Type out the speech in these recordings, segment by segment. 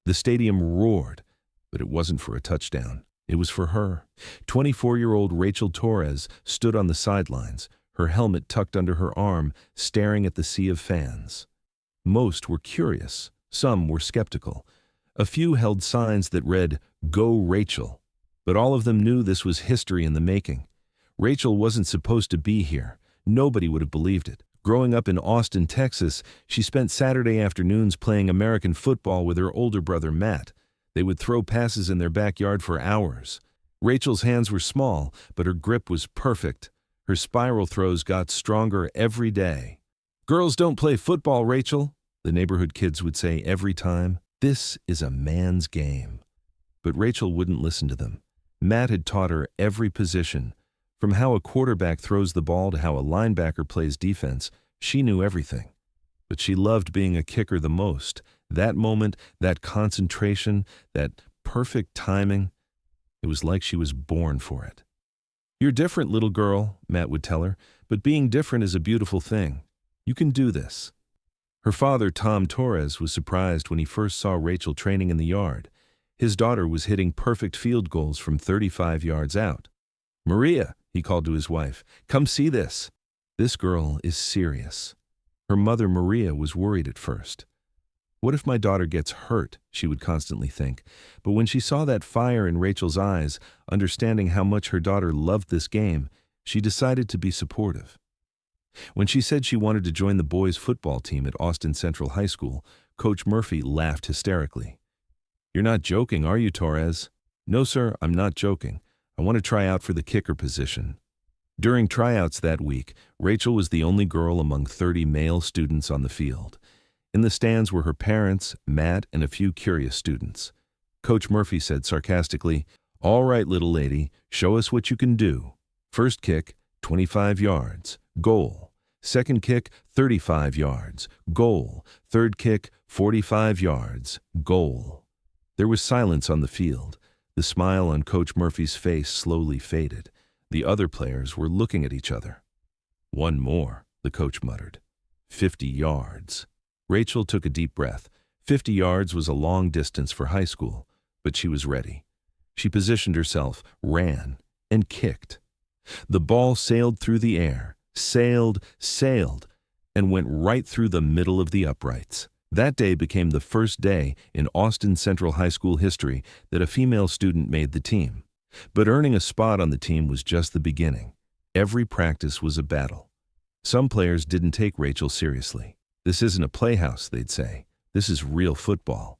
The stadium roared, but it wasn't for a touchdown. It was for her. 24-year-old Rachel Torres stood on the sidelines, her helmet tucked under her arm, staring at the sea of fans. Most were curious. Some were skeptical. A few held signs that read, "Go Rachel." But all of them knew this was history in the making. Rachel wasn't supposed to be here. Nobody would have believed it. Growing up in Austin, Texas, she spent Saturday afternoons playing American football with her older brother Matt. They would throw passes in their backyard for hours. Rachel's hands were small, but her grip was perfect. Her spiral throws got stronger every day. "Girls don't play football, Rachel," the neighborhood kids would say every time. "This is a man's game." But Rachel wouldn't listen to them. Matt had taught her every position. From how a quarterback throws the ball to how a linebacker plays defense, she knew everything. But she loved being a kicker the most. That moment, that concentration, that perfect timing, it was like she was born for it. "You're different, little girl," Matt would tell her, "but being different is a beautiful thing. You can do this." Her father, Tom Torres, was surprised when he first saw Rachel training in the yard. His daughter was hitting perfect field goals from 35 yards out. "Maria," he called to his wife, "come see this. This girl is serious." Her mother, Maria, was worried at first. "What if my daughter gets hurt?" she would constantly think. But when she saw that fire in Rachel's eyes, understanding how much her daughter loved this game, she decided to be supportive. When she said she wanted to join the boys' football team at Austin Central High School, Coach Murphy laughed hysterically. "You're not joking, are you, Torres?" "No, sir, I'm not joking. I want to try out for the kicker position." During tryouts that week, Rachel was the only girl among 30 male students on the field. In the stands were her parents, Matt, and a few curious students. Coach Murphy said sarcastically, "All right, little lady, show us what you can do. First kick, 25 yards, goal. Second kick, 35 yards, goal. Third kick, 45 yards, goal." There was silence on the field. The smile on Coach Murphy's face slowly faded. The other players were looking at each other. "One more," the coach muttered. 50 yards. Rachel took a deep breath. 50 yards was a long distance for high school, but she was ready. She positioned herself, ran, and kicked. The ball sailed through the air, sailed, and went right through the middle of the uprights. That day became the first day in Austin Central High School history that a female student made the team. But earning a spot on the team was just the beginning. Every practice was a battle. Some players didn't take Rachel seriously. "This isn't a playhouse," they'd say. "This is real football."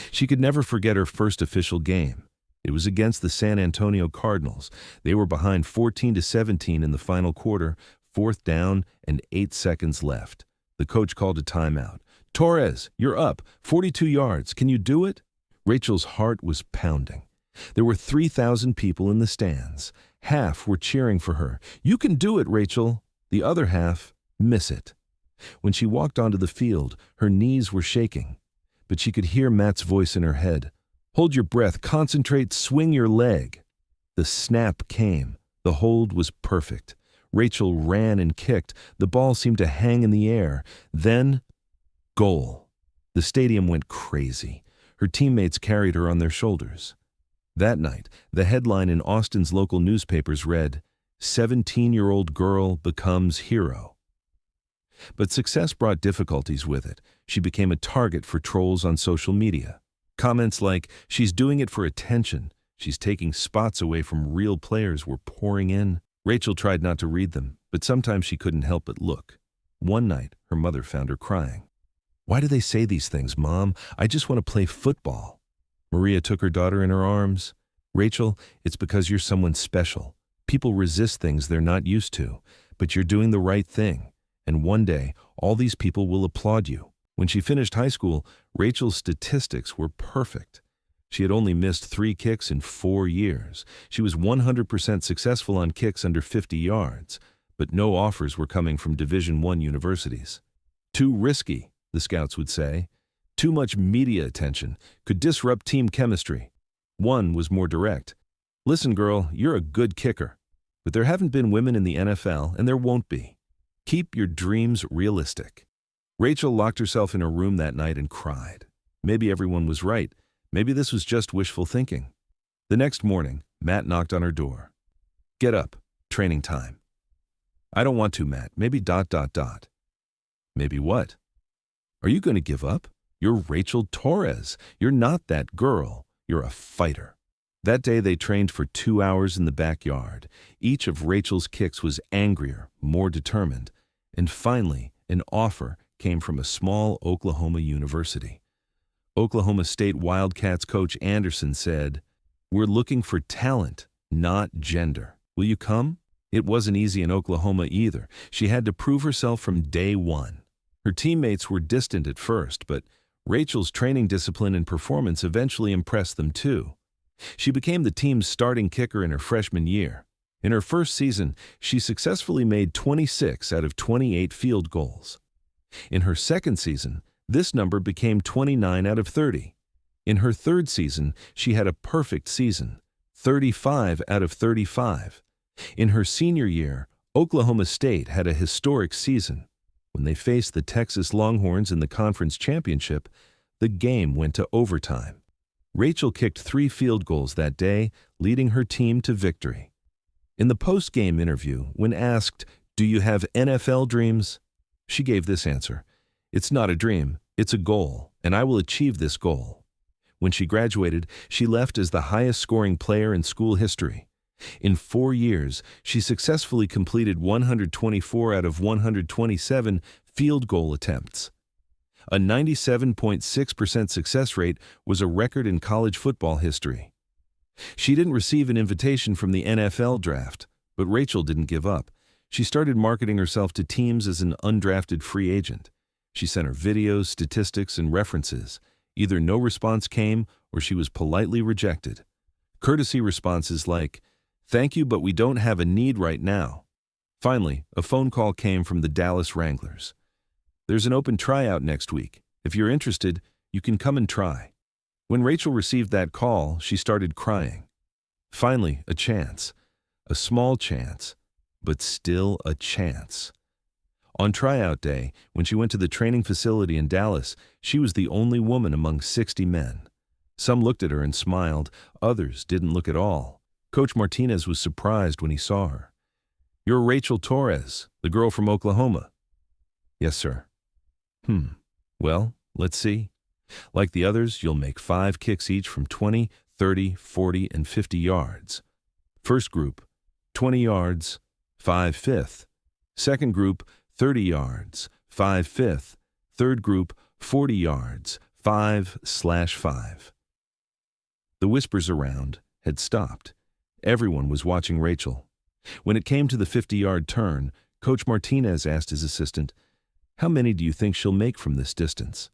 She could never forget her first official game. It was against the San Antonio Cardinals. They were behind 14-17 in the final quarter, 4th down and 8 seconds left. The coach called a timeout. "Torres, you're up, 42 yards. Can you do it?" Rachel's heart was pounding. There were 3,000 people in the stands. Half were cheering for her. "You can do it, Rachel." The other half, "Miss it." When she walked onto the field, her knees were shaking. But she could hear Matt's voice in her head. "Hold your breath, concentrate, swing your leg." The snap came. The hold was perfect. Rachel ran and kicked. The ball seemed to hang in the air. Then, goal. The stadium went crazy. Her teammates carried her on their shoulders. That night, the headline in Austin's local newspapers read, "17-year-old girl becomes hero." But success brought difficulties with it. She became a target for trolls on social media. Comments like, "She's doing it for attention," "She's taking spots away from real players," were pouring in. Rachel tried not to read them, but sometimes she couldn't help but look. One night, her mother found her crying. "Why do they say these things, Mom? I just want to play football." Maria took her daughter in her arms. "Rachel, it's because you're someone special. People resist things they're not used to, but you're doing the right thing. And one day, all these people will applaud you." When she finished high school, Rachel's statistics were perfect. She had only missed 3 kicks in 4 years. She was 100% successful on kicks under 50 yards, but no offers were coming from Division I universities. "Too risky," the scouts would say. "Too much media attention, could disrupt team chemistry." One was more direct. "Listen, girl, you're a good kicker, but there haven't been women in the NFL, and there won't be. Keep your dreams realistic." Rachel locked herself in her room that night and cried. Maybe everyone was right. Maybe this was just wishful thinking. The next morning, Matt knocked on her door. Get up. Training time. I don't want to, Matt. Maybe ... Maybe what? Are you going to give up? You're Rachel Torres. You're not that girl. You're a fighter. That day they trained for 2 hours in the backyard. Each of Rachel's kicks was angrier, more determined. And finally, an offer came from a small Oklahoma university. Oklahoma State Wildcats coach Anderson said, "We're looking for talent, not gender. Will you come?" It wasn't easy in Oklahoma either. She had to prove herself from day one. Her teammates were distant at first, but Rachel's training discipline and performance eventually impressed them too. She became the team's starting kicker in her freshman year. In her first season, she successfully made 26 out of 28 field goals. In her second season, this number became 29 out of 30. In her third season, she had a perfect season, 35 out of 35. In her senior year, Oklahoma State had a historic season. When they faced the Texas Longhorns in the conference championship, the game went to overtime. Rachel kicked 3 field goals that day, leading her team to victory. In the post-game interview, when asked, "Do you have NFL dreams?" she gave this answer: "It's not a dream, it's a goal, and I will achieve this goal." When she graduated, she left as the highest-scoring player in school history. In 4 years, she successfully completed 124 out of 127 field goal attempts. A 97.6% success rate was a record in college football history. She didn't receive an invitation from the NFL draft, but Rachel didn't give up. She started marketing herself to teams as an undrafted free agent. She sent her videos, statistics, and references. Either no response came or she was politely rejected. Courtesy responses like, "Thank you, but we don't have a need right now." Finally, a phone call came from the Dallas Wranglers. "There's an open tryout next week. If you're interested, you can come and try." When Rachel received that call, she started crying. Finally, a chance. A small chance, but still a chance. On tryout day, when she went to the training facility in Dallas, she was the only woman among 60 men. Some looked at her and smiled, others didn't look at all. Coach Martinez was surprised when he saw her. "You're Rachel Torres, the girl from Oklahoma." "Yes, sir." Well, let's see. Like the others, you'll make 5 kicks each from 20, 30, 40, and 50 yards. First group, 20 yards, 5 fifth. Second group, 30 yards, 5 fifth. Third group, 40 yards, 5/5. The whispers around had stopped. Everyone was watching Rachel. When it came to the 50-yard turn, Coach Martinez asked his assistant, "How many do you think she'll make from this distance?"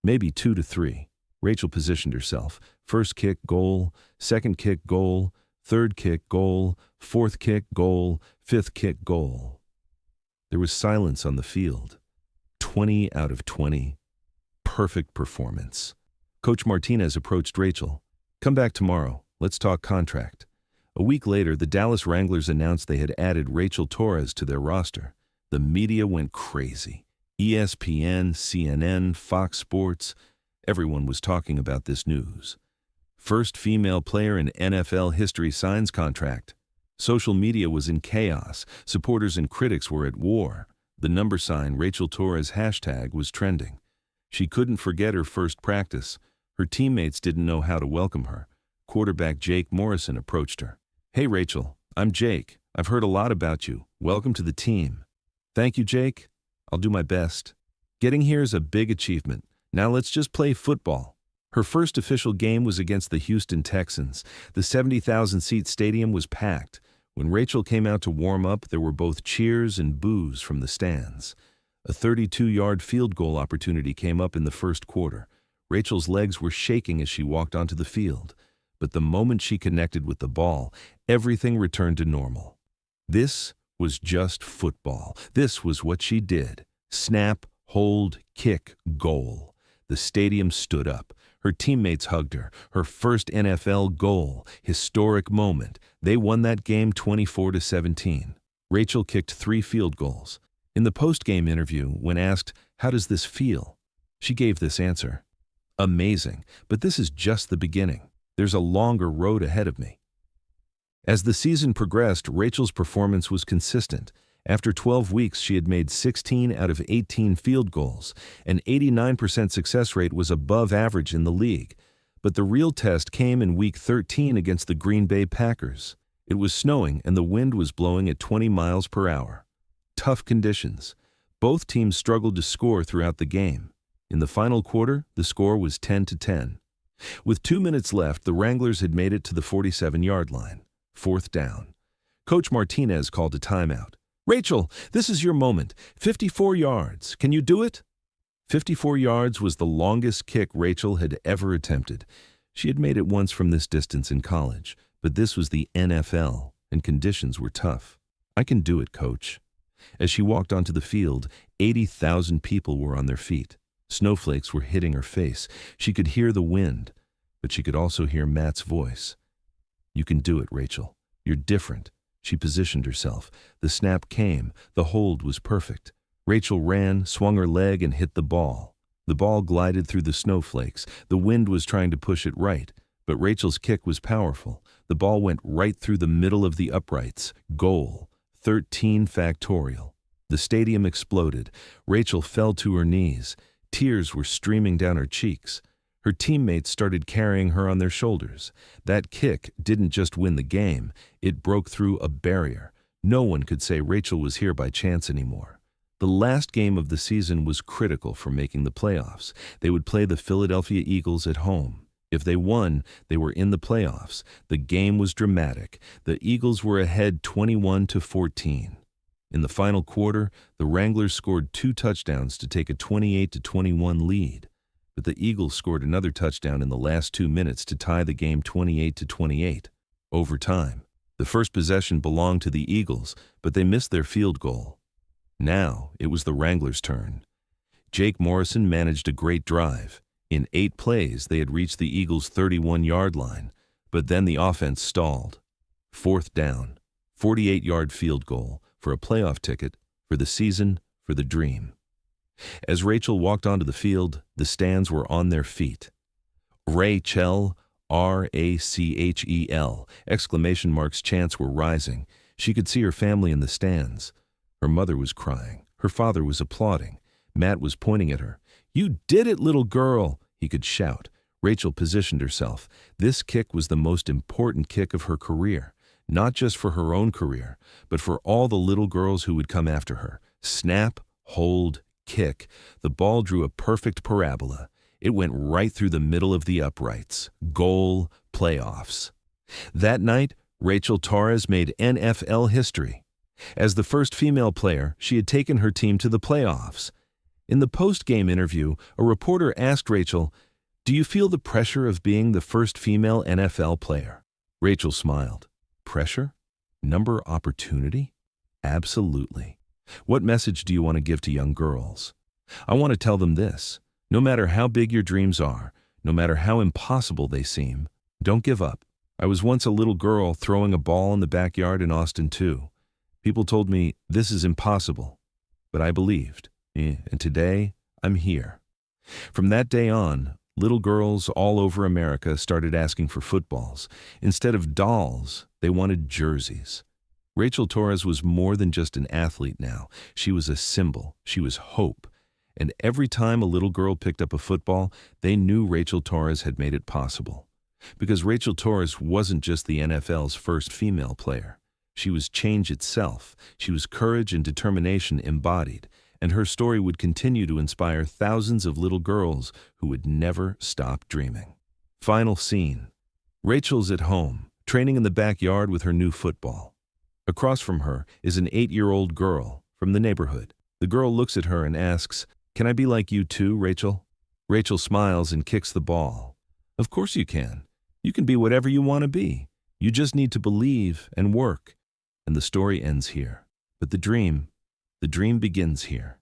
"Maybe 2 to 3. Rachel positioned herself. First kick, goal. Second kick, goal. Third kick, goal. Fourth kick, goal. Fifth kick, goal. There was silence on the field. 20 out of 20. Perfect performance. Coach Martinez approached Rachel. "Come back tomorrow. Let's talk contract." A week later, the Dallas Wranglers announced they had added Rachel Torres to their roster. The media went crazy. ESPN, CNN, Fox Sports, everyone was talking about this news. First female player in NFL history signs contract. Social media was in chaos. Supporters and critics were at war. The number sign Rachel Torres hashtag was trending. She couldn't forget her first practice. Her teammates didn't know how to welcome her. Quarterback Jake Morrison approached her. "Hey Rachel, I'm Jake. I've heard a lot about you. Welcome to the team." "Thank you, Jake. I'll do my best. Getting here is a big achievement. Now let's just play football." Her first official game was against the Houston Texans. The 70,000-seat stadium was packed. When Rachel came out to warm up, there were both cheers and boos from the stands. A 32-yard field goal opportunity came up in the first quarter. Rachel's legs were shaking as she walked onto the field. But the moment she connected with the ball, everything returned to normal. This was just football. This was what she did. Snap, hold, kick, goal. The stadium stood up. Her teammates hugged her. Her first NFL goal. Historic moment. They won that game 24-17. Rachel kicked 3 field goals. In the post-game interview, when asked, "How does this feel?" she gave this answer. Amazing, but this is just the beginning. There's a longer road ahead of me. As the season progressed, Rachel's performance was consistent. After 12 weeks, she had made 16 out of 18 field goals. An 89% success rate was above average in the league. But the real test came in Week 13 against the Green Bay Packers. It was snowing and the wind was blowing at 20 miles per hour. Tough conditions. Both teams struggled to score throughout the game. In the final quarter, the score was 10-10. With 2 minutes left, the Wranglers had made it to the 47-yard line. 4th down. Coach Martinez called a timeout. "Rachel, this is your moment. 54 yards. Can you do it?" 54 yards was the longest kick Rachel had ever attempted. She had made it once from this distance in college, but this was the NFL, and conditions were tough. "I can do it, Coach." As she walked onto the field, 80,000 people were on their feet. Snowflakes were hitting her face. She could hear the wind, but she could also hear Matt's voice. "You can do it, Rachel. You're different." She positioned herself. The snap came. The hold was perfect. Rachel ran, swung her leg, and hit the ball. The ball glided through the snowflakes. The wind was trying to push it right, but Rachel's kick was powerful. The ball went right through the middle of the uprights. Goal. 13 factorial. The stadium exploded. Rachel fell to her knees. Tears were streaming down her cheeks. Her teammates started carrying her on their shoulders. That kick didn't just win the game, it broke through a barrier. No one could say Rachel was here by chance anymore. The last game of the season was critical for making the playoffs. They would play the Philadelphia Eagles at home. If they won, they were in the playoffs. The game was dramatic. The Eagles were ahead 21-14. In the final quarter, the Wranglers scored 2 touchdowns to take a 28-21 lead. But the Eagles scored another touchdown in the last 2 minutes to tie the game 28-28. Overtime. The first possession belonged to the Eagles, but they missed their field goal. Now it was the Wranglers' turn. Jake Morrison managed a great drive. In 8 plays, they had reached the Eagles' 31-yard line, but then the offense stalled. 4th down, 48-yard field goal for a playoff ticket, for the season, for the dream. As Rachel walked onto the field, the stands were on their feet. Rachel, R-A-C-H-E-L, exclamation marks, chants were rising. She could see her family in the stands. Her mother was crying. Her father was applauding. Matt was pointing at her. "You did it, little girl," he could shout. Rachel positioned herself. This kick was the most important kick of her career, not just for her own career, but for all the little girls who would come after her. Snap, hold, kick. The ball drew a perfect parabola. It went right through the middle of the uprights. Goal, playoffs. That night, Rachel Torres made NFL history. As the first female player, she had taken her team to the playoffs. In the post-game interview, a reporter asked Rachel, "Do you feel the pressure of being the first female NFL player?" Rachel smiled. "Pressure? Number opportunity? Absolutely. What message do you want to give to young girls? I want to tell them this. No matter how big your dreams are, no matter how impossible they seem, don't give up. I was once a little girl throwing a ball in the backyard in Austin, too. People told me, this is impossible. But I believed. And today, I'm here." From that day on, little girls all over America started asking for footballs. Instead of dolls, they wanted jerseys. Rachel Torres was more than just an athlete now. She was a symbol. She was hope. And every time a little girl picked up a football, they knew Rachel Torres had made it possible. Because Rachel Torres wasn't just the NFL's first female player. She was change itself. She was courage and determination embodied. And her story would continue to inspire thousands of little girls who would never stop dreaming. Final scene. Rachel's at home, training in the backyard with her new football. Across from her is an 8-year-old girl from the neighborhood. The girl looks at her and asks, "Can I be like you too, Rachel?" Rachel smiles and kicks the ball. "Of course you can. You can be whatever you want to be. You just need to believe and work." And the story ends here. But the dream begins here.